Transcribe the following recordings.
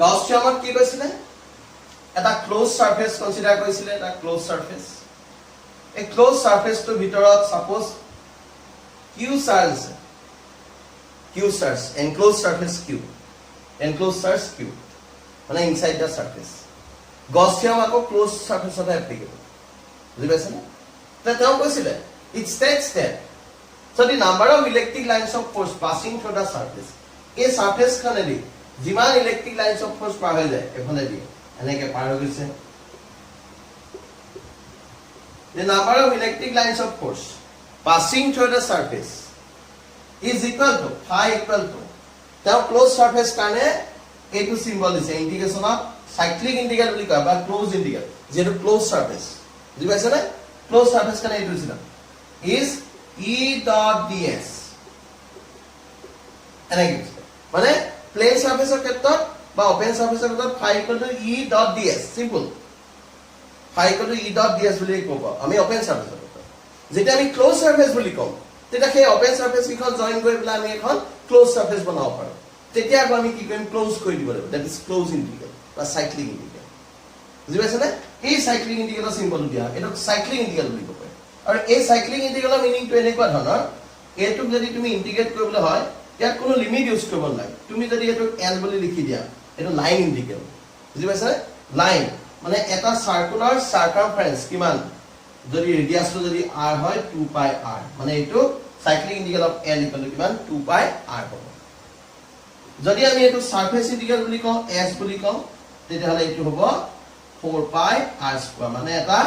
গছ থিওৰামত কি কৈছিলে এটা ক্লোজ সাৰফেস কনসিডাৰ কৰিছিলে এটা ক্লোজ সাৰফেস এই ক্লোজ সাৰফেসটোৰ ভিতৰত suppose Q charge enclosed surface Q মানে inside the surface Gauss theorem আকৌ closed surface অত applicable বুজি পাইছে না তেওঁ কৈছিলে it states that so the number of electric lines of force passing through the surface এই surface খনেদি যিমান electric lines of force পাৰ হৈ যায় এখনেদি এনেকে পাৰ হৈ গৈছে the number of electric lines of force passing through the surface is equal to phi equal to now closed surface কাৰণে এইটো symbol দিছে ইন্টিগ্ৰেশন অফ সাইক্লিক ইন্টিগ্ৰেল বুলি কয় বা ক্লোজ ইন্টিগ্ৰেল যেটো ক্লোজ সাৰফেস বুজি পাইছে না ক্লোজ সাৰফেস কাৰণে এইটো দিছিল is E dot ds এনেকে মানে প্লেন সাৰফেসৰ ক্ষেত্ৰত বা ওপেন সাৰফেসৰ ক্ষেত্ৰত phi equal to E dot ds simple phi equal to E dot ds বুলি ক'ব আমি ওপেন সাৰফেসৰ ক্ষেত্ৰত যেটা আমি ক্লোজ সাৰফেস বুলি কম তেতিয়া সেই ওপেন সাৰফেস কিখন জয়েন কৰি পেলাই আমি এখন ক্লোজ সাৰফেস বনাব পাৰো তেতিয়া আকৌ আমি কি কৰিম ক্লোজ কৰি দিব লাগিব দ্যাট ইজ ক্লোজ ইন্টিগ্ৰেল বা সাইক্লিক ইন্টিগ্ৰেল বুজি পাইছে না এই সাইক্লিক ইন্টিগ্ৰেলৰ সিম্বল দিয়া এটা সাইক্লিক ইন্টিগ্ৰেল বুলি কয় আৰু এই সাইক্লিক ইন্টিগ্ৰেলৰ মিনিংটো এনেকুৱা ধৰণৰ এটোক যদি তুমি ইন্টিগ্ৰেট কৰিবলৈ হয় ইয়াত কোনো লিমিট ইউজ কৰিব নালাগে তুমি যদি এটোক l বুলি লিখি দিয়া এটো লাইন ইন্টিগ্ৰেল বুজি পাইছে লাইন মানে এটা সাৰ্কুলাৰ সাৰকামফাৰেন্স কিমান যদি ৰেডিয়াসটো যদি r হয় 2 পাই r মানে এটো cyclic integral of l equal to কিমান 2 পাই r হ'ব যদি আমি এটো সারফেস ইন্টিগ্ৰেল বুলি কওঁ s বুলি কওঁ তেতিয়া হলে এটো হ'ব 4 পাই r স্কয়ার মানে এটা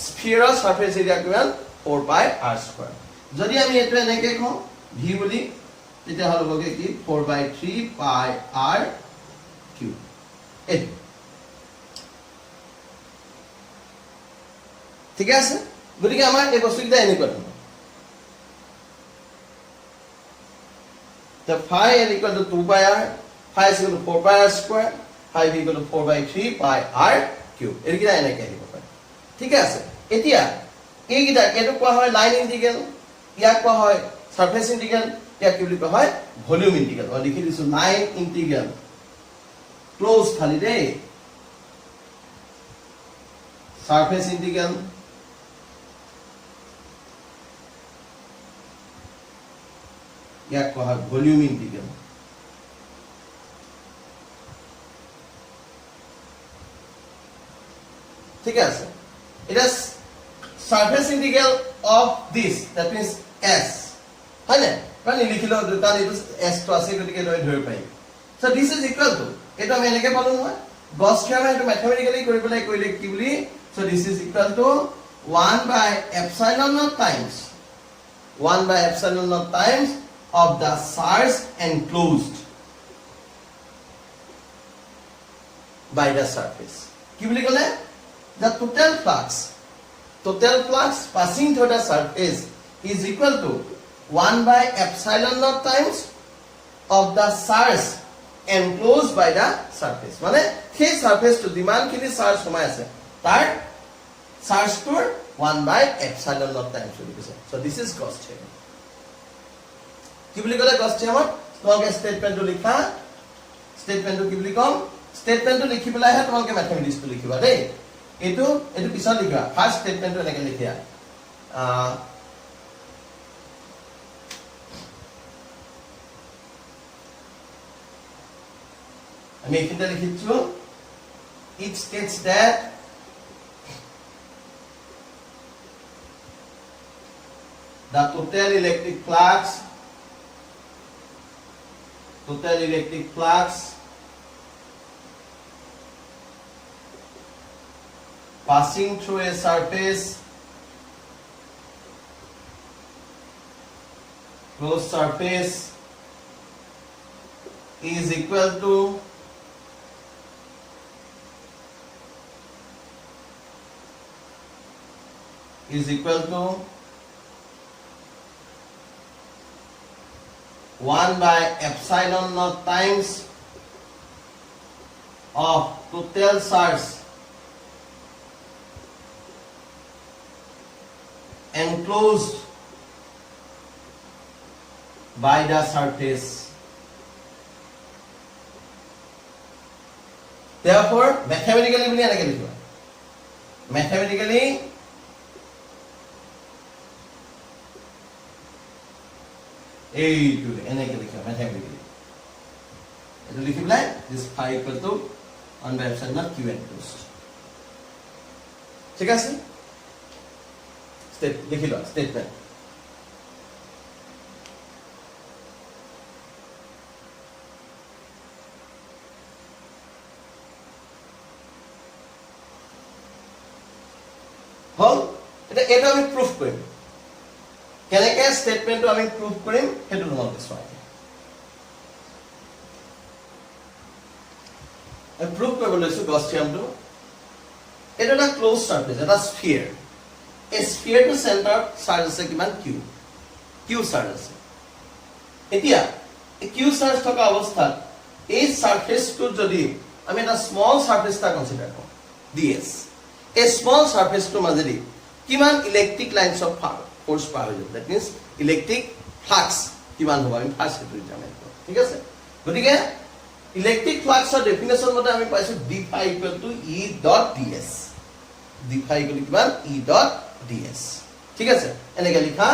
স্ফিয়াৰৰ সাৰফেস এৰিয়া কিমান 4 পাই r স্কয়ার যদি আমি এটো এনেকে কওঁ v বুলি তেতিয়া হল হ'ব কি 4/3 পাই r কিউব এটো ঠিক আছে গতিকে আমাৰ এই বস্তুটা এনেকুৱা ধৰণৰ the phi l equal to 2 by r phi is equal to 4 by r square phi b equal to 4/3 by r cube এৰিকিটা এনেকৈ আহিব পাৰে ঠিক আছে এতিয়া এইকিটা এটো কোৱা হয় লাইন ইন্টিগ্ৰেল ইয়াক কোৱা হয় সাৰফেস ইন্টিগ্ৰেল ইয়াক কি বুলি কোৱা হয় ভলিউম ইন্টিগ্ৰেল মই লিখি দিছো লাইন ইন্টিগ্ৰেল ক্লোজ খালি দেই সাৰফেস ইন্টিগ্ৰেল ইয়াক কোৱা হয় ভলিউম ইন্টিগ্ৰেল ঠিক আছে এটা surface integral of this that means s হয় না মানে লিখিলো তাৰ এটা s তো আছে গতিকে ধৰি পাই so this is equal to এটা আমি এনেকে পালো নহয় গস থিওৰাম এটা ম্যাথমেটিক্যালি কৰিবলৈ কইলে কি বুলি so this is equal to 1 by epsilon naught times 1 by epsilon naught times of the surface enclosed by the surface কি বুলি কলে the total flux passing through the surface is equal to 1 by epsilon naught times of the surface enclosed by the surface মানে সেই surface তো যিমান কিনি charge সোমাই আছে তাৰ চাৰ্জটোৰ 1 by epsilon naught times বুলি কৈছে so this is Gauss theorem কি বুলি কলে Gauss theorem তোমালোকে স্টেটমেন্টটো লিখা স্টেটমেন্টটো কি বুলি কম স্টেটমেন্টটো লিখি পেলাইহে তোমালোকে ম্যাথমেটিক্সটো লিখিবা দেই এটো পিছত লিখা ফার্স্ট স্টেটমেন্টটো এনেকে লিখিয়া আমি এখানে লিখিছো it states that the total electric flux passing through a surface closed surface is equal to 1 by epsilon naught times of total charge enclosed by the surface therefore mathematically বুলি এনেকৈ লিখিবা mathematically এইটো এনেকৈ লিখিবা mathematically এটো লিখি পেলাই this phi equal to 1 by epsilon naught q enclosed ঠিক আছে স্টেট লিখি লও স্টেটমেন্ট হল এটা আমি প্রুফ কৰিম কেনেকৈ স্টেটমেন্টটো আমি প্ৰুফ কৰিম হেতু তোমাক দেখুৱাই prove কৰিব লৈছো গছ থিয়ৰমটো এটা এটা ক্লোজ সাৰফেস এটা স্ফিয়াৰ এই স্ফিয়াৰটো সেন্টাৰ চাৰ্জ আছে কিমান কিউ চাৰ্জ আছে এতিয়া এই কিউ চাৰ্জ থকা অৱস্থাত এই সাৰফেসটো যদি আমি এটা স্মল সাৰফেস টা কনসিডাৰ কৰো ds এই স্মল সাৰফেসটো মাজেদি কিমান ইলেক্ট্ৰিক লাইনস অফ ফোৰ্স পাৰ হৈ যাব দ্যাট মিন্স ইলেক্ট্ৰিক ফ্লাক্স কিমান হ'ব আমি ফাৰ্স্ট সেইটো জানিম ঠিক আছে গতিকে ইলেক্ট্ৰিক ফ্লাক্সৰ ডেফিনেশন মতে আমি পাইছো d phi equal to e dot ds d phi equal to কিমান e dot ds ঠিক আছে এনেকৈ লিখা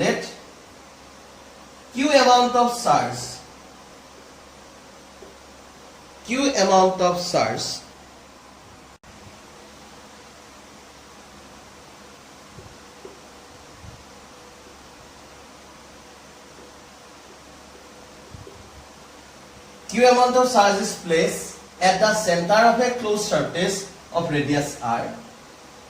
let q amount of charge Q amount of charge is placed at the center of a closed surface of radius r.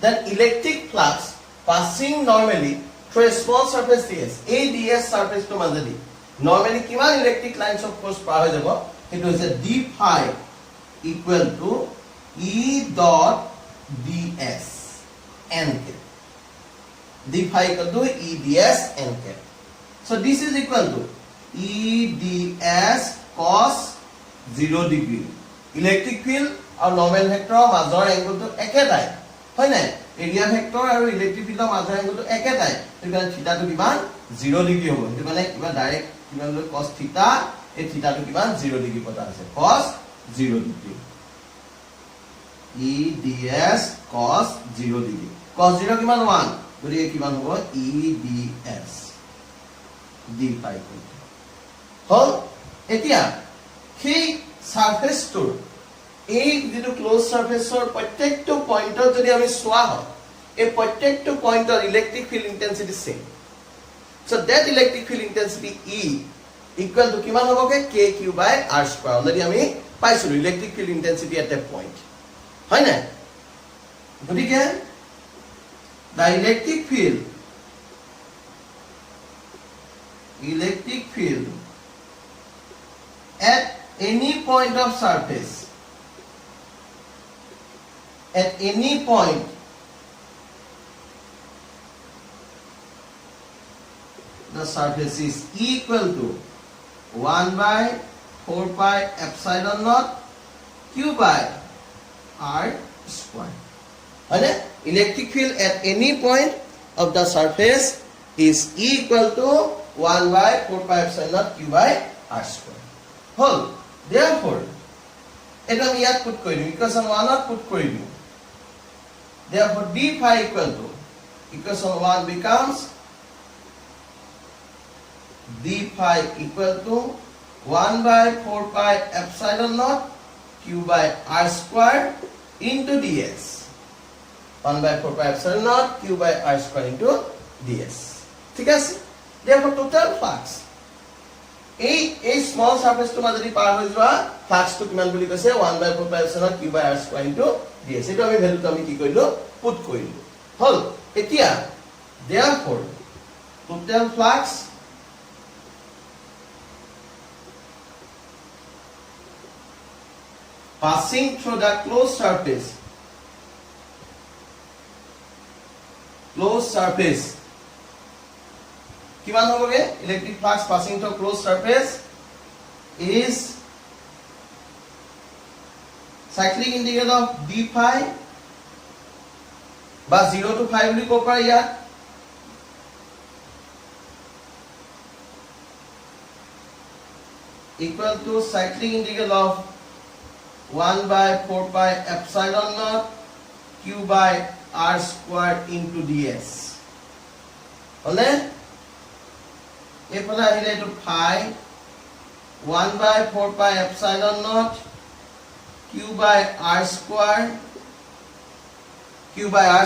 Then electric flux passing normally through a small surface ds. A ds surface to মাজেদি normally কিমান electric lines of force পাৰ হৈ যাব সেইটো হৈছে d phi equal to e dot ds nk. d phi equal to e ds nk. So this is equal to e ds cos 0 degree electric field আৰু normal ভেক্টৰৰ মাজৰ এংগলটো একেটাই হয় নাই area vector আৰু ইলেক্ট্ৰিক ফিল্ডৰ মাজৰ এংগলটো একেটাই তেতিয়া থিটাটো কিমান 0 ডিগ্ৰী হ'ব সেইটো মানে কিবা ডাইৰেক্ট কিমান লৈ cos থিটা এই থিটাটো কিমান 0 ডিগ্ৰী পতা আছে cos 0 degree e ds cos 0 degree cos 0 কিমান 1 গতিকে কিমান হ'ব e ds d phi হল এতিয়া সেই সাৰফেসটোৰ এই যেটো ক্লোজ সাৰফেসৰ প্ৰত্যেকটো পইণ্টত যদি আমি চোৱা হয় এই প্ৰত্যেকটো পইণ্টৰ electric field intensity same so that electric field intensity E equal to কিমান হ'বগে kq by r square already আমি পাইছো electric field intensity at a point হয় না গতিকে the electric field at any point of surface the surface is equal to 1 by 4 pi epsilon naught q by r square and electric field at any point of the surface is equal to 1 by 4 pi epsilon naught q by r square hall therefore এটা আমি ইয়াত put কৰি দিম equation 1 ত put কৰি দিম therefore d phi equal to equation 1 becomes d phi equal to 1 by 4 pi epsilon naught q by r square into ds 1 by 4 pi epsilon naught q by r square into ds ঠিক আছে therefore total flux এই small সারফেসটো মাজেদি পাৰ হৈ যোৱা ফ্লাক্সটো কিমান বুলি কৈছে 1 by 4 pi epsilon q by r square into ds এটো আমি ভ্যালুটো আমি কি কৰিলো পুট কৰিলো হল এতিয়া therefore total flux passing through the closed surface কিমান হ'বগে electric flux passing through close surface is cyclic integral of d phi বা 0 to 5 বুলি ক'ব পাৰি ইয়াত equal to cycling integral of 1 by 4 pi epsilon naught q by r square into ds. হলে এফালে আহিলে এটো phi 1 by 4 pi epsilon naught q by r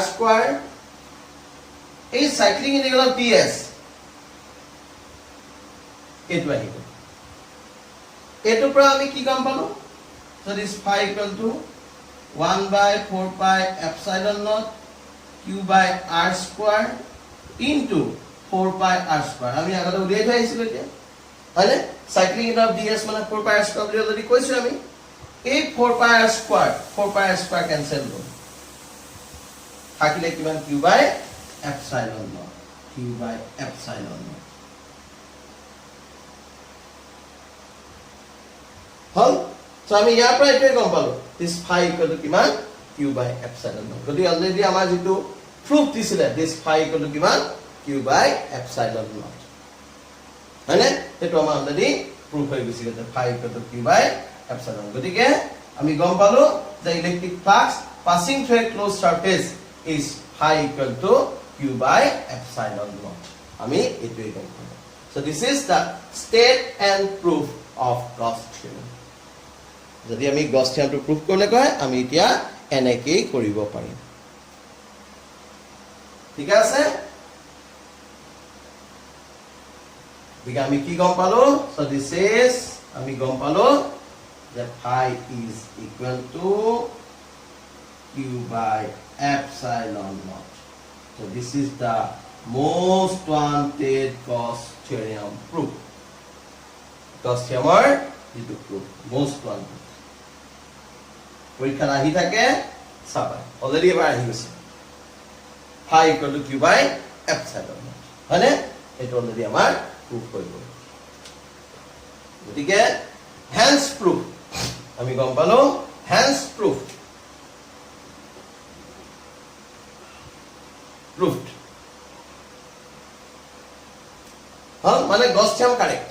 square এই cycling integral of ds এটো আহিব এটোৰ পৰা আমি কি গম পালো so this phi equal to 1 by 4 pi epsilon naught q by r square into 4 pi r square আমি আগতে উলিয়াই থৈ আহিছিলো এতিয়া হয়নে সাইক্লিং ইনটেগ্রাল of ds মানে 4 pi r square বুলি অলৰেডি কৈছো আমি এই 4 pi r square cancel হ'ল থাকিলে কিমান q by epsilon naught hall so আমি ইয়াৰ পৰা এটোই গম পালো this phi equal to কিমান q by epsilon naught গতি অলৰেডি আমাৰ যেটো proof দিছিলে this phi equal to কিমান q by epsilon naught হয়নে এটো আমাৰ অলৰেডি proof হৈ গৈছে যে phi equal to q by epsilon গতিকে আমি গম পালো the electric flux passing through a closed surface is phi equal to q by epsilon naught আমি এটোই গম পালো so this is the state and proof of Gauss theorem যদি আমি Gauss theorem to proof কৰিলে কয় আমি এতিয়া এনেকে কৰিব পাৰিম ঠিক আছে বিকা আমি কি গম পালো so this is আমি গম পালো that phi is equal to q by epsilon naught so this is the most wanted Gauss theorem proof Gauss theorem is the proof most wanted পরীক্ষা আহি থাকে সাবা অলরেডি এবাৰ আহি গৈছে phi equal to q by epsilon naught মানে এটা already আমাৰ proof হৈ গল গতিকে hence proof আমি গম পালো hence proof proved হল মানে Gauss theorem correct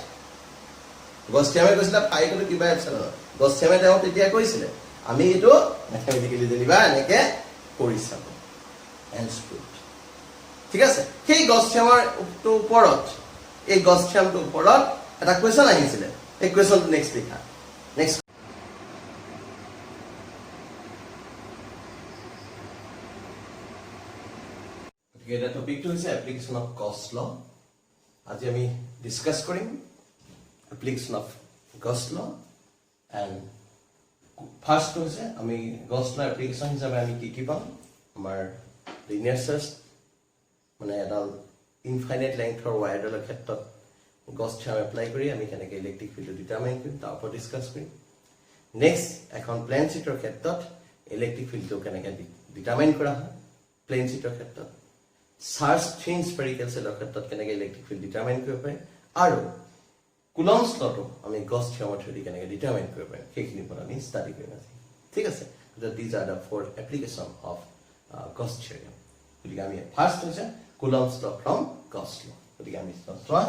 Gauss theorem কৈছিল phi equal to q by epsilon naught Gauss theorem তেওঁ তেতিয়া কৈছিল আমি এটো ম্যাথমেটিক্যালি জানিবা এনেকে কৰি চাব hence proved ঠিক আছে সেই Gauss theorem ৰ ওপৰত এই Gauss theorem ৰ ওপৰত এটা কোৱেশ্চন আহিছিল এই কোৱেশ্চনটো নেক্সট লিখা নেক্সট এটা টপিকটো হৈছে এপ্লিকেশন অফ Gauss law আজি আমি ডিসকাস কৰিম application of Gauss law and first হৈছে আমি Gauss law এপ্লিকেশন হিচাপে আমি কি পাম আমাৰ লিনিয়াৰ সাৰ্চ মানে এডাল ইনফাইনাইট লেংথৰ ওয়াইডৰ ক্ষেত্ৰত Gauss theorem এপ্লাই কৰি আমি কেনেকৈ ইলেক্ট্ৰিক ফিল্ড ডিটাৰমাইন কৰিম তাৰ ওপৰত ডিসকাস কৰিম নেক্সট এখন প্লেন শীটৰ ক্ষেত্ৰত ইলেক্ট্ৰিক ফিল্ডটো কেনেকৈ ডিটাৰমাইন কৰা হয় প্লেন শীটৰ ক্ষেত্ৰত চাৰ্জ থিন স্ফেৰিকেল সেলৰ ক্ষেত্ৰত কেনেকৈ ইলেক্ট্ৰিক ফিল্ড ডিটাৰমাইন কৰিব পাৰি আৰু কুলম্বছ লটো আমি Gauss theorem থ্ৰুদি কেনেকৈ ডিটাৰমাইন কৰিব পাৰি সেইখিনি পৰা আমি ষ্টাডি কৰিম আজি ঠিক আছে these are the four application of Gauss theorem গতিকে আমি ফার্স্ট হৈছে কুলম্বছ ল ফ্ৰম Gauss law গতিকে আমি চোৱা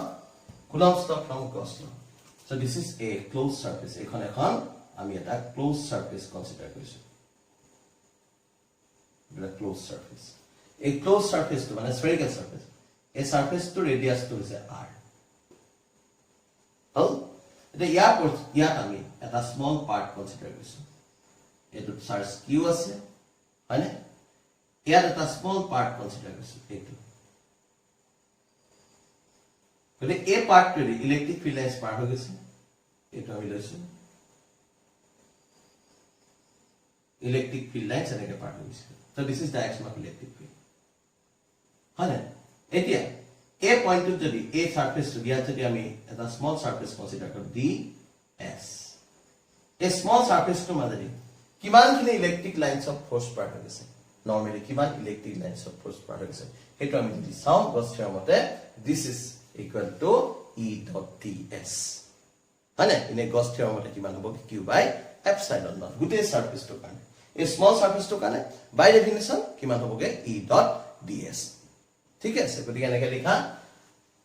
কুলম্বছ ল from Gauss law so this is a closed surface এখন আমি এটা closed surface কনসিডাৰ কৰিছো এটা closed surface a closed surface to মানে spherical surface a surface to radius to is r হল এটা ইয়াত আমি এটা স্মল পার্ট কনসিডার কৰিছো এটো চাৰ্জ q আছে হয়নে ইয়াত এটা স্মল পাৰ্ট কনসিডাৰ কৰিছো এটো গলে এ পাৰ্টটোৰে ইলেক্ট্ৰিক ফিল্ড লাইন্স পাৰ হৈ গৈছে এটো আমি লৈছো ইলেক্ট্ৰিক ফিল্ড লাইন্স এনেকৈ পাৰ হৈ গৈছে so this is direction of electric field হয়নে এতিয়া এই পয়েন্টটো যদি এই সারফেসটো দিয়া যদি আমি এটা স্মল সারফেস কনসিডার কৰো ds এই স্মল সাৰফেসটো মাজেদি কিমানখিনি ইলেক্ট্ৰিক লাইন্স অফ ফোৰ্স পাৰ হৈ গৈছে নৰমালি কিমান ইলেক্ট্ৰিক লাইন্স অফ ফোৰ্স পাৰ হৈ গৈছে হেতু আমি যদি চাও Gauss theorem মতে this is equal to E dot ds হয়নে ইনে Gauss theorem মতে কিমান হ'ব q by epsilon naught গুটেই সারফেসটো কাৰণে এই স্মল সাৰফেসটো কাৰণে বাই ডেফিনিশন কিমান হ'বগে E dot ds ঠিক আছে গতিকে এনেকৈ লিখা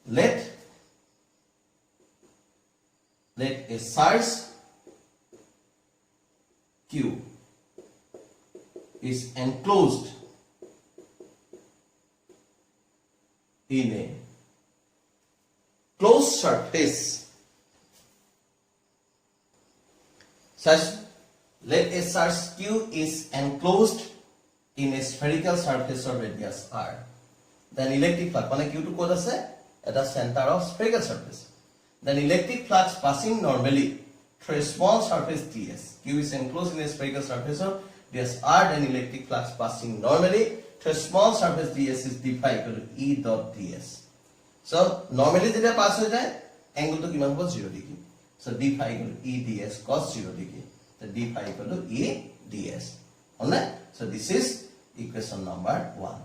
let let a surface Q is enclosed in a closed surface such let a surface Q is enclosed in a spherical surface of radius R. Then electric flux, মানে Q to code আছে at the center of spherical surface. Then electric flux passing normally through a small surface ds. Q is enclosed in a spherical surface of radius R. Then electric flux passing normally through a small surface ds is d phi equal to E dot ds. So normally যেতিয়া pass হৈ যায় angle to কিমান হ'ব 0 degree. So d phi equal to E ds cos 0 degree. So d phi equal to E ds. Alright? So this is equation number 1.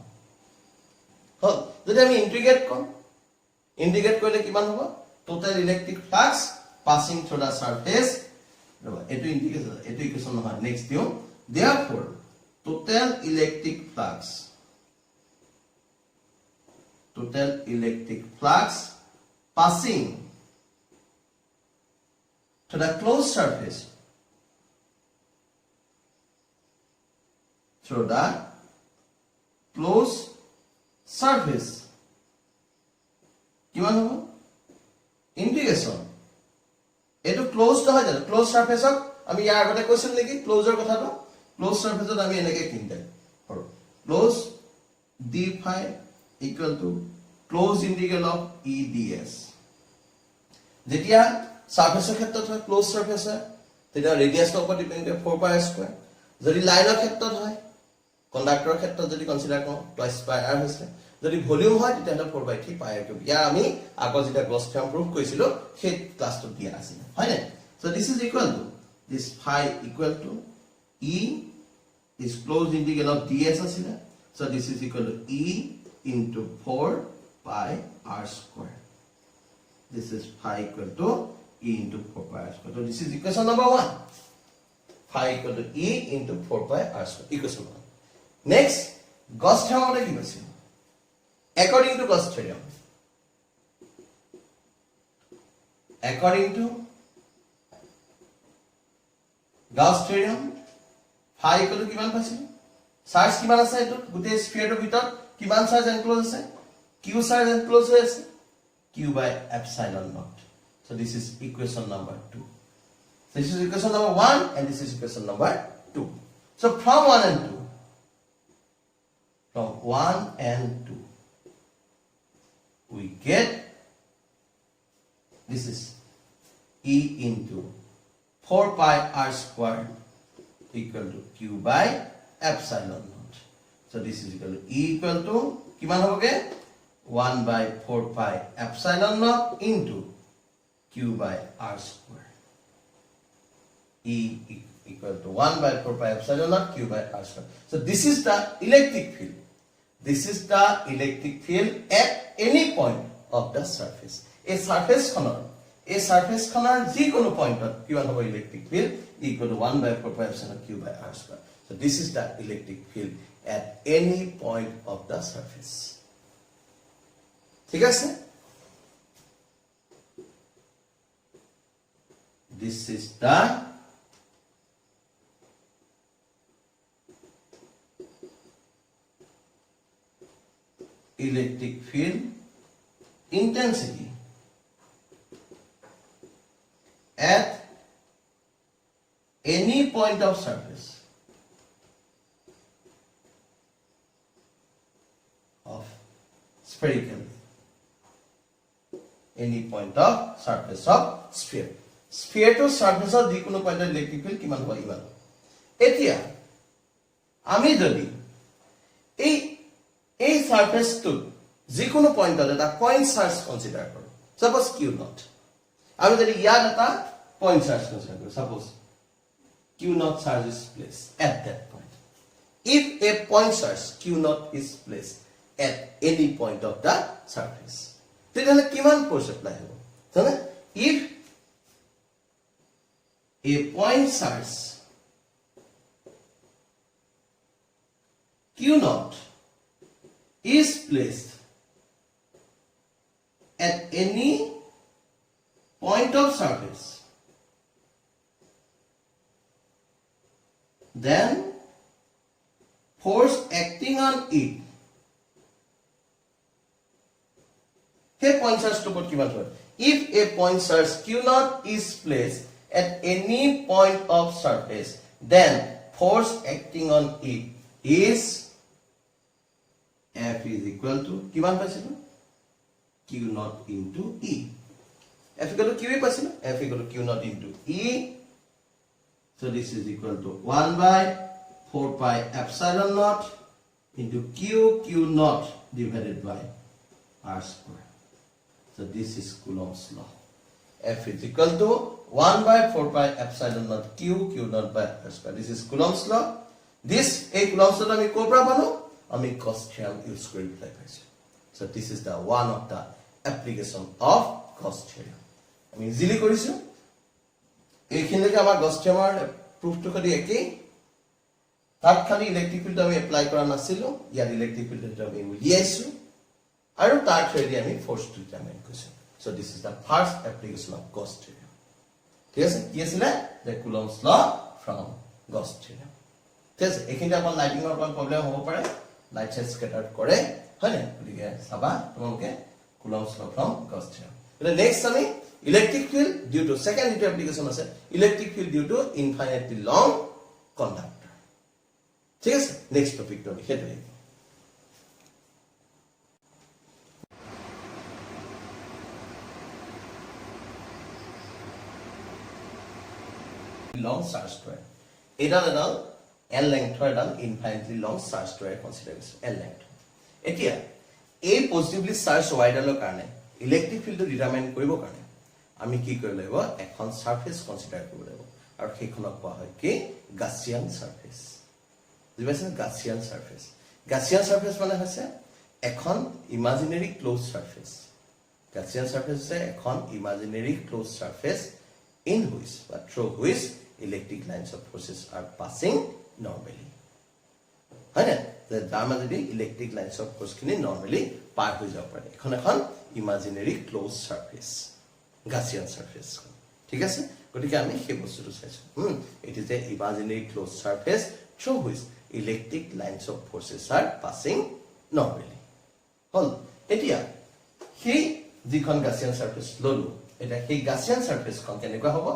হল যদি আমি integrate কৰো ইন্টিগ্ৰেট কৰিলে কিমান হ'ব total electric flux passing through the surface এটো integration এটো equation নহয় next দিও therefore total electric flux passing to the closed surface through the closed surface কিমান হ'ব ইন্টিগ্রেশন এটো ক্লোজ নহয় জানো ক্লোজ সারফেসক আমি ইয়াৰ আগতে কৈছিল নেকি ক্লোজৰ কথাটো ক্লোজ সারফেসত আমি এনেকে কিনতে হল close d phi equal to close integral of E ds যেতিয়া সাৰফেসৰ ক্ষেত্ৰত হয় ক্লোজ সাৰফেস হয় তেতিয়া ৰেডিয়াসৰ ওপৰত ডিপেন্ড কৰে 4 pi স্কয়াৰ যদি লাইনৰ ক্ষেত্ৰত হয় কন্ডাক্টৰৰ ক্ষেত্ৰত যদি কনসিডাৰ কৰোঁ টুৱাইস পাই r হৈছে যদি ভলিউম হয় তেতিয়া 4 by 3 pi r cube ইয়াৰ আমি আগৰ যেটা গ্লস থিওৰাম প্ৰুফ কৰিছিলো সেই ক্লাসটো দিয়া আছিল হয় না so this is equal to this phi equal to E is closed integral of ds আছিল so this is equal to E into 4 pi r square this is phi equal to E into 4 pi r square so this is equation number 1 phi equal to E into 4 pi r square equation 1 next Gauss theorem কি কৈছিল according to Gauss theorem phi equal to কিমান পাইছিল charge কিমান আছে এটো গুটে স্ফিয়াৰটোৰ ভিতৰত কিমান charge enclose আছে q চার্জ এনক্লোজ হৈ আছে q by epsilon naught so this is equation number 2 this is equation number 1 and this is equation number 2 so from 1 and 2 we get this is E into 4 pi r square equal to q by epsilon naught. So this is equal to E equal to কিমান হবগে 1 by 4 pi epsilon naught into q by r square. E equal to 1 by 4 pi epsilon naught q by r square. So this is the electric field. This is the electric field at any point of the surface. A surface খনৰ যিকোনো পইণ্টত কিমান হ'ব electric field equal to 1 by 4 pi epsilon q by r square. So this is the electric field at any point of the surface. ঠিক আছে? This is the electric field intensity at any point of surface of spherical any point of surface of sphere sphere to surface of যিকোনো পয়েন্টৰ electric field কিমান হয় ইমান এতিয়া আমি যদি এই সাৰফেসটো যিকোনো পয়েন্টত এটা পয়েন্ট চাৰ্জ কনসিডাৰ কৰো সাপোজ q নট আমি যদি ইয়াত এটা পয়েন্ট চাৰ্জ কনসিডাৰ কৰো suppose q naught charge is placed at that point if a point charge q naught is placed at any point of the surface তেতিয়াহলে কিমান force apply হ'ব জানা if a point charge q naught is placed at any point of surface then force acting on it hey point charge to put kiman hoy if a point charge q0 is placed at any point of surface then force acting on it is F is equal to kiman paisilo q0 into e F equal to q paisilo F equal to q0 into e so this is equal to 1 by 4 pi epsilon naught into q0 divided by r square. So this is Coulomb's law. F is equal to 1 by 4 pi epsilon naught q0 by r square. This is Coulomb's law. This a Coulomb's law ami kopra palo ami cos theorem use kori apply paise. So this is the one of the application of cos theorem. Ami easily korisu. এইখিনিকে আমাৰ গছ থিয়মৰ প্ৰুফটো কৰি একেই তাত খালি electric field আমি apply কৰা নাছিলো ইয়াৰ ইলেক্ট্ৰিক ফিল্ডটো আমি উলিয়াইছো আৰু তাৰ থ্ৰেডি আমি ফোৰ্সটো ডিটাৰমাইন কৰিছো so this is da first application of গছ থিয়ৰম ঠিক আছে কি আছিল দ্য কুলম্বস ল ফ্ৰম গছ থিয়ৰম ঠিক আছে এইখিনি আপোনাৰ লাইটিংৰ পৰা প্ৰবলেম হ'ব পাৰে লাইট চাইজ স্কেটাৰ কৰে হয়নে গতিকে চাবা তোমালোকে কুলম্বস ল ফ্ৰম গছ থিয়ৰম the next আমি electric field due to second application আছে electric field due to infinitely long conductor ঠিক আছে next topic to হেতু long charge wire এডাল l length এডাল infinitely long charge wire consider l length এতিয়া এই পজিটিভলি চাৰ্জ ওয়াইডালৰ কাৰণে ইলেক্ট্ৰিক ফিল্ড ডিটাৰমাইন কৰিব কাৰণে আমি কি কৰিব লাগিব এখন সাৰফেস কনসিডাৰ কৰিব লাগিব আৰু সেইখনক কোৱা হয় কি গাসিয়ান সাৰফেস বুজিছেনে গাসিয়ান সাৰফেস মানে হৈছে এখন imaginary close surface Gaussian surface হৈছে এখন imaginary close surface in which but through which electric lines of forces are passing normally হয় না যাৰ মাজেদি ইলেক্ট্ৰিক লাইনস অফ ফোৰ্স খিনি নৰমালি পাৰ হৈ যাব পাৰে এখন imaginary close surface Gaussian surface ঠিক আছে গতিকে আমি সেই বস্তুটো চাইছো it is a imaginary close surface through which electric lines of forces are passing normally হল এতিয়া সেই যিখন গাসিয়ান সারফেস ললো এটা সেই গাসিয়ান সারফেস খন কেনেকুৱা হ'ব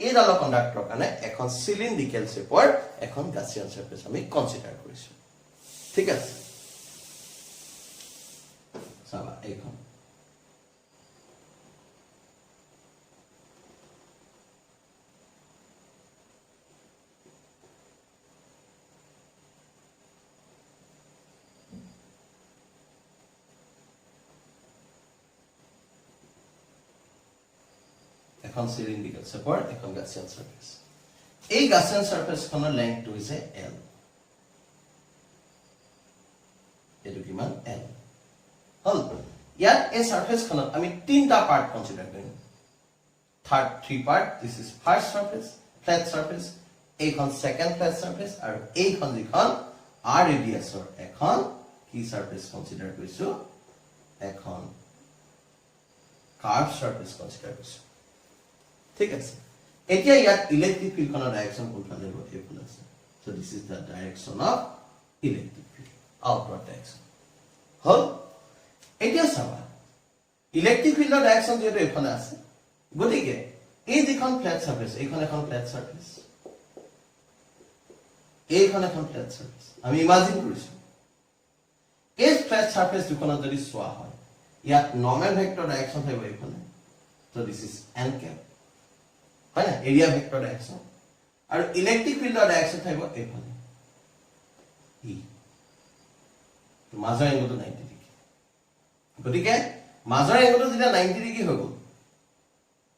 এইডাল কণ্ডাক্টৰ কাৰণে এখন সিলিন্ড্ৰিকেল শেপৰ এখন গাসিয়ান সাৰফেস আমি কনসিডাৰ কৰিছো ঠিক আছে চাবা এইখন এখন সিলিন্ড্ৰিক্যাল সাপোৰ্ট এখন গাসিয়ান সাৰফেস এই গাসিয়ান সাৰফেস খনৰ লেংথ হৈছে l এটো কিমান l হল ইয়াত এই সাৰফেস খনত আমি তিনটা পাৰ্ট কনসিডাৰ কৰিম three part this is first surface flat surface এইখন সেকেন্ড ফ্ল্যাট সাৰফেস আৰু এইখন যিখন r ৰেডিয়াসৰ এখন কি সাৰফেস কনসিডাৰ কৰিছো এখন কাৰ্ভ সাৰফেস কনসিডাৰ কৰিছো ঠিক আছে এতিয়া ইয়াত ইলেক্ট্ৰিক ফিল্ড খনৰ ডাইৰেকশন কোনফালে হ'ব এইফালে আছে so this is the direction of electric field outward direction হল এতিয়া চাবা ইলেক্ট্ৰিক ফিল্ডৰ ডাইৰেকশন যেটো এইফালে আছে গতিকে এই যিখন ফ্ল্যাট সারফেস এইখন এখন ফ্ল্যাট সারফেস এইখন এখন ফ্ল্যাট সারফেস আমি ইমাজিন কৰিছো এই ফ্ল্যাট সাৰফেস দুখনত যদি সোৱা হয় ইয়াত নৰ্মেল ভেক্টৰ ডাইৰেকশন থাকিব এইফালে so this is n cap হয় না area vector direction R electric ফিল্ডৰ ডাইৰেকশন থাকিব এইফালে ই তো মাজৰ এংগলটো 90 ডিগ্ৰী গতিকে মাজৰ এংগলটো যেতিয়া 90 ডিগ্ৰী হৈ গ'ল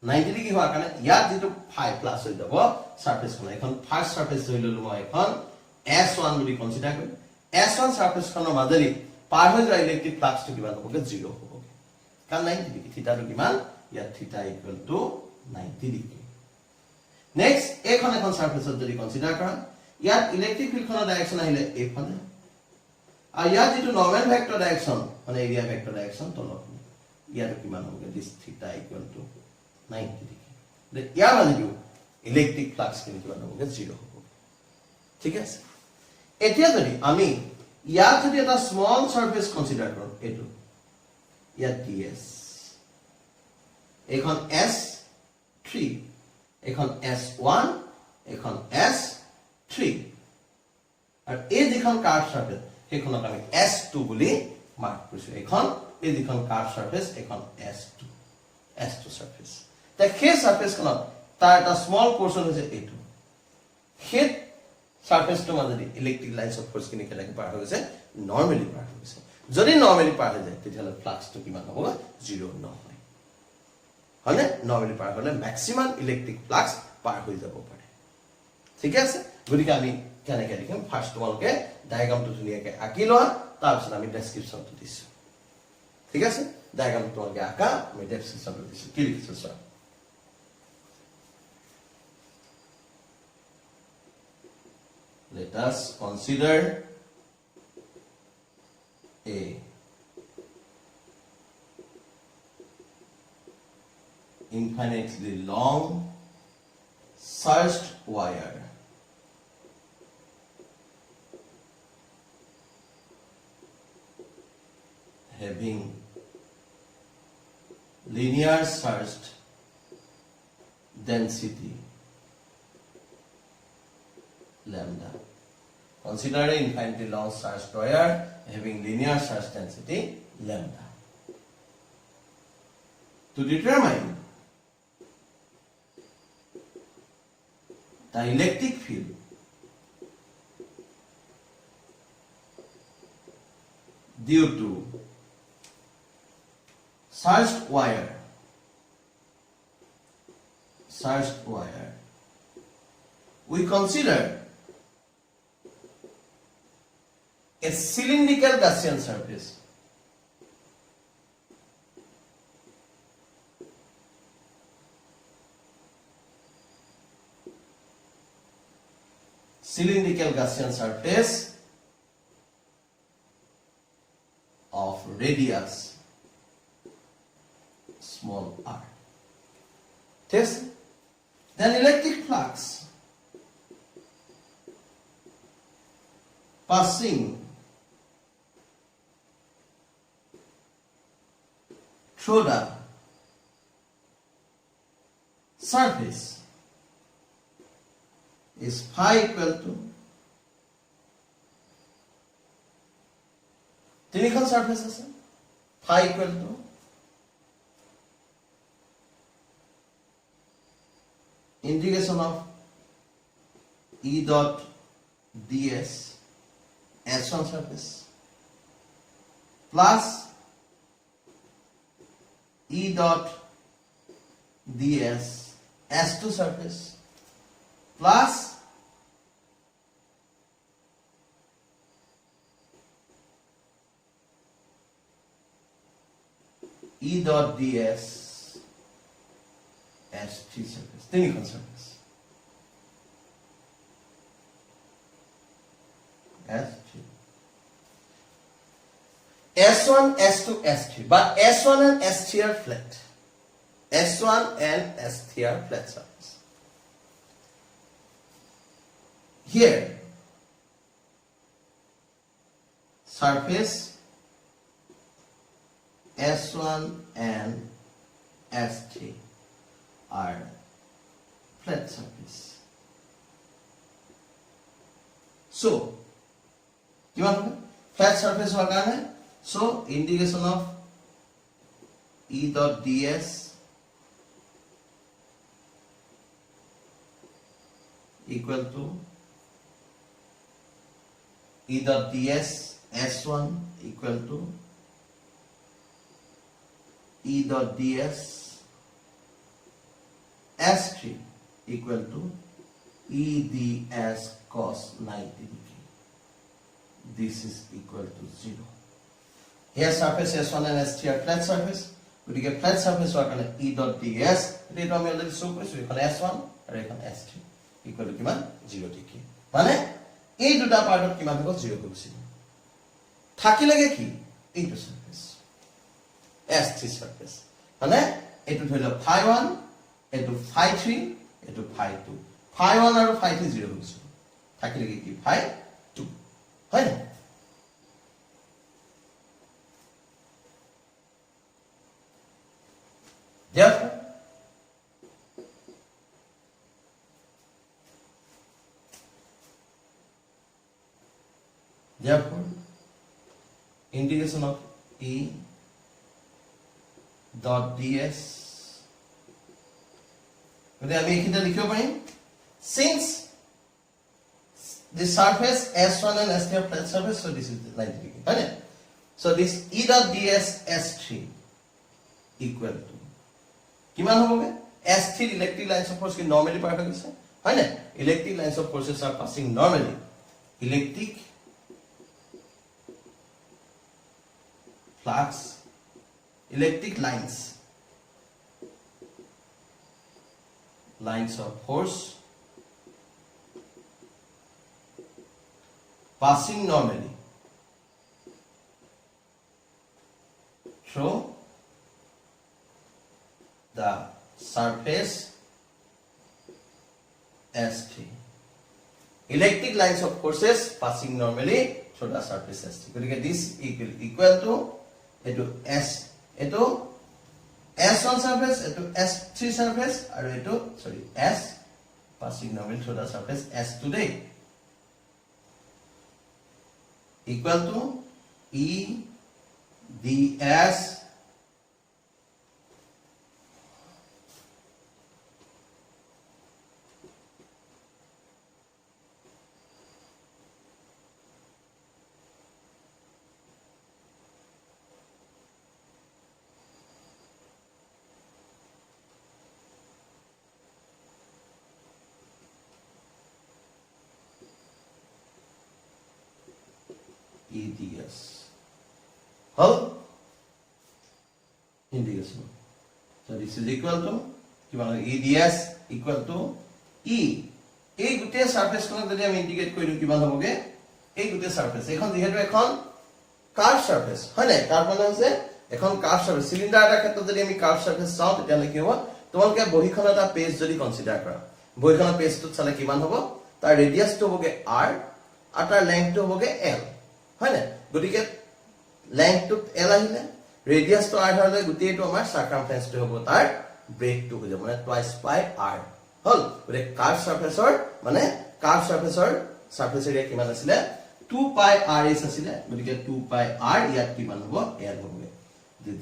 90 ডিগ্ৰী হোৱাৰ কাৰণে ইয়াত যেটো ফাই প্লাস হৈ যাব সাৰফেসখন এখন ফাৰ্স্ট সাৰফেস হৈ ললো মই এখন S1 বুলি কনসিডাৰ কৰিম S1 সাৰফেসখনৰ মাজেদি পাৰ হৈ যোৱা ইলেক্ট্ৰিক ফ্লাক্সটো কিমান হ'ব 0 হ'ব কাৰণ 90 ডিগ্ৰী থিটাটো কিমান ইয়াত থিটা ইকুৱেল টু 90 ডিগ্ৰী নেক্সট এখন সাৰফেসত যদি কনসিডাৰ কৰা ইয়াত ইলেক্ট্ৰিক ফিল্ডখনৰ ডাইৰেকশন আহিলে এইফালে আৰু ইয়াত যেটো নৰ্মেল ভেক্টৰ ডাইৰেকশন মানে এৰিয়া ভেক্টৰ ডাইৰেকশন তলত ইয়াত কিমান হ'ব দিস থিটা ইকুৱেল টু 90 ডিগ্ৰী ইয়াৰ মাজেদি ইলেক্ট্ৰিক ফ্লাক্স কিমান হ'ব 0 হ'ব ঠিক আছে এতিয়া যদি আমি ইয়াত যদি এটা স্মল সারফেস কনসিডার কৰো এটো ইয়াত ds এখন s3 এখন s1 এখন s3 আৰ এই যিখন কাৰ্ভ সাৰফেস সেইখনক আমি s2 বুলি মাৰ্ক কৰিছো এখন এই যিখন কাৰ্ভ সাৰফেস এখন s2 সাৰফেস তা সেই সাৰফেসখনত তাৰ এটা স্মল পোৰশন হৈছে এটো সেই সাৰফেসটো মাজেদি ইলেক্ট্ৰিক লাইনস অফ ফোৰ্স কিনি কেনেকৈ পাৰ হৈ গৈছে নৰমালি পাৰ হৈ গৈছে যদি নৰমালি পাৰ হৈ যায় তেতিয়াহ'লে ফ্লাক্সটো কিমান হ'ব 0 নহয় হয়নে নরমালি পাৰ হ'লে ম্যাক্সিমাম ইলেক্ট্ৰিক ফ্লাক্স পাৰ হৈ যাব পাৰে ঠিক আছে গতিকে আমি কেনেকৈ লিখিম ফাৰ্স্ট তোমালোকে ডায়াগ্ৰামটো ধুনীয়াকৈ আঁকি লোৱা তাৰপিছত আমি ডেসক্ৰিপচনটো দিছো ঠিক আছে ডায়াগ্ৰামটো তোমালোকে আঁকা আমি ডেসক্ৰিপচনটো দিছো কি লিখিছো চোৱা Let us consider a infinitely long surged wire having linear surged density lambda. Consider an infinitely long surged wire having linear surge density lambda. To determine the electric field due to surged wire, we consider a cylindrical Gaussian surface. Cylindrical Gaussian surface of radius small r. Test. Then electric flux passing through the surface is phi equal to তিনিখন surface আছে phi equal to integration of E dot ds S1 surface plus E dot ds S2 surface plus E dot ds S3 surface. Tinikon surface. S3. S1, S2, S3. But S1 and S3 are flat. S1 and S3 are flat surface. Here, surface S1 and S3 are flat surface. So, flat surface होगा है so integration of E dot ds equal to E dot ds S1 equal to E dot ds S3 equal to E ds cos 90 degree. This is equal to 0. Here surface S1 and S3 are flat surface. We get flat surface work on E dot ds. This we already show so you can S1 and you can S3 equal to 0 degree. মানে এই দুটা পার্টত কিমান হ'ব 0 কৰিছিল থাকিলেগে কি এইটো surface S3 surface মানে এটো ধৰিল phi1 এটো phi3 এটো phi2 phi1 আৰু phi3 0 হৈছিল থাকিলে কি phi 2 হয় না therefore integration of E dot ds গতে আমি এখানে লিখিব পাৰিম since the surface S1 and S3 are flat surface so this is the 90 degree right so this E dot ds S3 equal to কিমান হবে S3 electric lines of force কি normally part হৈ গৈছে হয় না electric lines of forces are passing normally electric flux electric lines of force passing normally through the surface S3 electric lines of forces passing normally through the surface S3 because this equal to S S1 surface S3 surface and S passing normally through the surface S today equal to E ds EDS. How? Integration. So this is equal to EDS equal to E. এই গুটে surface কোন যদি আমি integrate করি কিমান হবগে এই গুটে surface এখন যেহেতু এখন কার্ভ সারফেস হয় না কার্ভ মানে হচ্ছে এখন কার্ভ সারফেস সিলিন্ডার এটাৰ ক্ষেত্ৰত যদি আমি কার্ভ সারফেস চাও তেতিয়া কি হ'ব তোমালোকে বহিখন এটা পেজ যদি কনসিডার কৰা বহিখনৰ পেজটো চালে কিমান হ'ব তাৰ ৰেডিয়াসটো হ'বগে r আৰু তাৰ লেংথটো হ'বগে l হয় না গটিকে লেংথটো l আহিলে ৰেডিয়াসটো r হলে গুটেটো আমাৰ সাৰকামফাৰেন্সটো হ'ব তাৰ ব্ৰেকটো হৈ যাব মানে টুৱাইস পাই r হল গটে কাৰ্ভ সাৰফেসৰ মানে কাৰ্ভ সাৰফেসৰ সাৰফেস এৰিয়া কিমান আছিল 2 পাই rs আছিল গটিকে 2 পাই r ইয়াত কিমান হ'ব l হ'বগে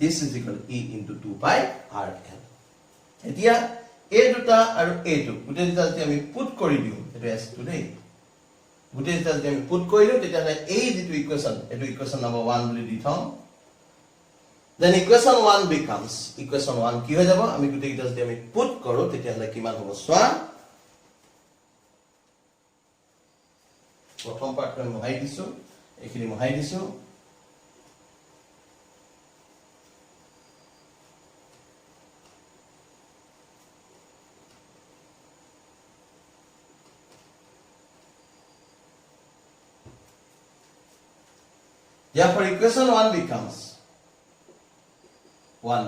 this is equal to e into 2 পাই rl এতিয়া এই দুটা আৰু এইটো গুটে দুটা যদি আমি পুট কৰি দিও এটো s today গুটে দুটা যদি আমি পুট কৰিলো তেতিয়া এই যেটো ইকুৱেচন এটো ইকুৱেচন নম্বৰ 1 বুলি দি থম then equation 1 becomes equation 1 কি হৈ যাব আমি গুটে দুটা যদি আমি পুট কৰো তেতিয়া হলে কিমান হ'ব সোৱা প্ৰথম পাৰ্ট আমি মহাই দিছো এখিনি মহাই দিছো therefore equation 1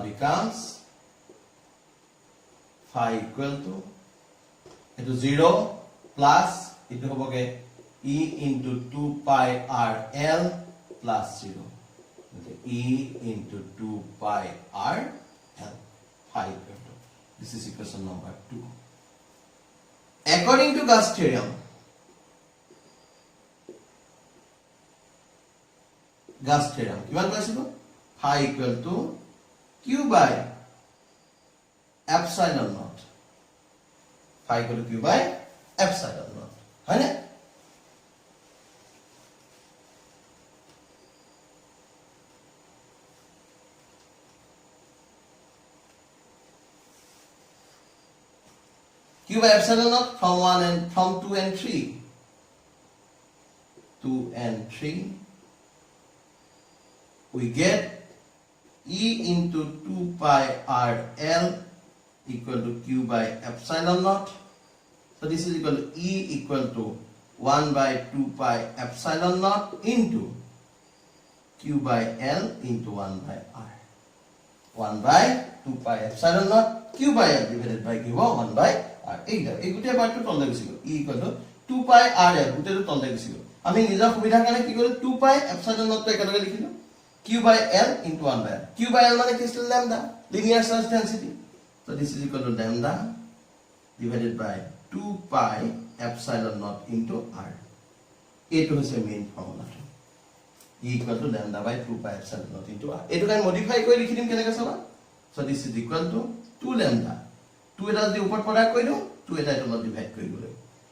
becomes phi equal to into 0 plus into hoboge e into 2 pi rl plus 0 e into 2 pi rl phi equal to this is equation number 2 according to Gauss theorem কিমান পাইছিলো phi equal to q by epsilon naught phi equal to q by epsilon naught হয় না q by epsilon naught from 2 and 3 we get e into 2 pi rl equal to q by epsilon naught. So this is equal to e equal to 1 by 2 pi epsilon naught into q by l into 1 by r. 1 by 2 pi epsilon naught q by l divided by q 1 by r. এই গুটে পার্টটো তললে গুছি গল e equal to 2 pi rl গুটেটো তলতে গুছি গল আমি নিজৰ সুবিধাৰ কাৰণে কি কৰিলো 2 pi epsilon naught একেলগে লিখিলো q by l into 1 by r q by l মানে কি আছিল lambda linear charge density so this is equal to lambda divided by 2 pi epsilon naught into r এইটো হৈছে main ফৰ্মুলাটো equal to lambda by 2 pi epsilon naught into r এইটো কাই modify কৰি লিখি দিম কেনেকৈ চাবা so this is equal to 2 lambda 2 এটা যদি ওপৰত প্ৰডাক্ট কৰি দিও 2 এটা তলত ডিভাইড কৰি গলে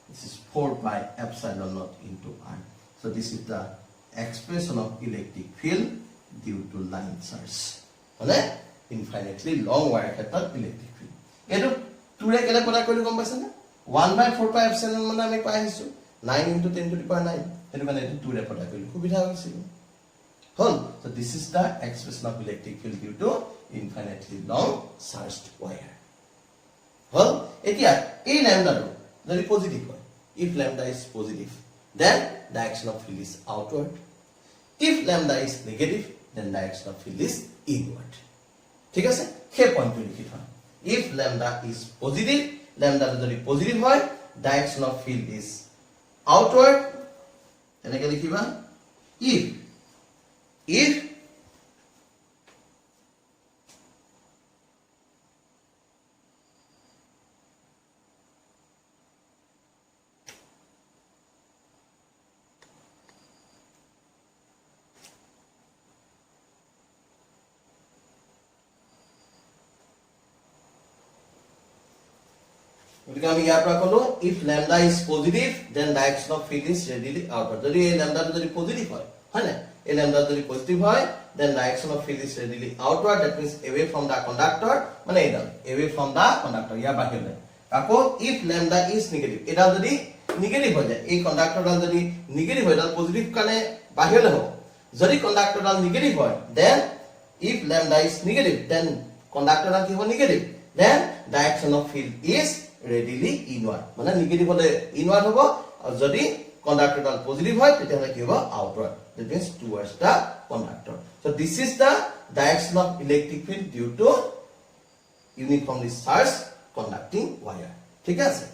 this is 4 pi epsilon naught into r so this is the expression of electric field due to line charge মানে infinitely long wire ক্ষেত্ৰত electric field এটো 2 ৰে কেলে প্ৰডাক্ট কৰি গম পাইছা না 1 by 4 pi epsilon মানে আমি পাই আহিছো 9 into 10 to the power 9 এটো মানে এটো 2 ৰে প্ৰডাক্ট কৰি সুবিধা হৈছে হল so this is the expression of electric field due to infinitely long charged wire হল এতিয়া এই ল্যামডাটো যদি পজিটিভ হয় if lambda is positive then direction of field is outward if lambda is negative then direction of field is inward ঠিক আছে সেই পয়েন্টটো লিখি থা if lambda is positive lambda যদি পজিটিভ হয় direction of field is outward এনেকে লিখিবা if গতিকে আমি ইয়াৰ পৰা কলো if lambda is positive then direction of field is readily outward যদি এই lambda যদি পজিটিভ হয় হয় না এই lambda যদি পজিটিভ হয় then direction of field is readily outward that means away from the conductor মানে এটা away from the conductor ইয়াৰ বাহিৰলৈ আকৌ if lambda is negative এটা যদি নেগেটিভ হৈ যায় এই কন্ডাক্টৰডাল যদি নেগেটিভ হয় তাৰ পজিটিভ কানে বাহিৰলৈ হ'ব যদি কন্ডাক্টৰডাল নেগেটিভ হয় then if lambda is negative then কন্ডাক্টৰডাল কি হ'ব negative then direction of field is readily inward মানে নেগেটিভ হলে ইনওয়ার্ড হ'ব আৰু যদি কন্ডাক্টৰডাল পজিটিভ হয় তেতিয়াহলে কি হ'ব outward that means towards the conductor so this is the direction of electric field due to uniformly charged conducting wire ঠিক আছে